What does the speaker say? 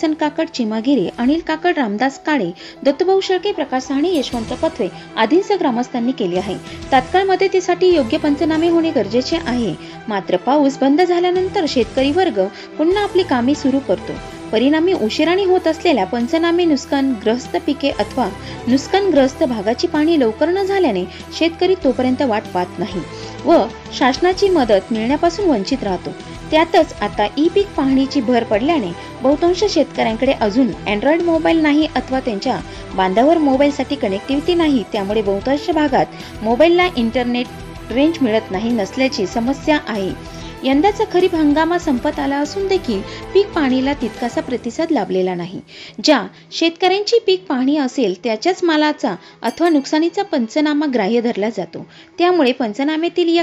किसन काकड, चिमा गिरे, अनिल काकड, रामदास काळे, दत्तूभाऊ शेळके, प्रकाश साहनी, यशवंत पथवे आदींसह ग्रामस्थांनी केली आहे. तात्काळ मदतीसाठी योग्य पंचनामे होणे गरजेचे आहे. मात्र पाऊस बंद झाल्यानंतर शेतकरी वर्ग पुन्हा आपली कामे सुरू करतो. परिणामी उशिराने होत असलेल्या पंचनामे नुकसानग्रस्त पिके अथवा नुकसानग्रस्त भागाची पाहणी लवकर न झाल्याने शेतकरी तोपर्यंत वाट पाहत नाही व शासनाची मदत मिळण्यापासून वंचित राहतो. त्यातच आता ई पीक पाहणीची भर पडल्याने बहुतांश शेतकऱ्यांकडे अजून अँड्रॉइड मोबाईल नाही अथवा त्यांच्या बांधावर मोबाईलसाठी कनेक्टिव्हिटी नाही. त्यामुळे बहुतांश भागात मोबाईलला इंटरनेट रेंज मिळत नसल्याची समस्या आहे. यंदाचा खरीप हंगामा संपत आला असून देखील पीक पाहणीला तितकासा प्रतिसाद लाभलेला नाही. ज्या शेतकऱ्यांची पीक पाहणी असेल त्याच्याच मालाचा अथवा नुकसानीचा पंचनामा ग्राह्य धरला जातो. त्यामुळे पंचनाम्यातील या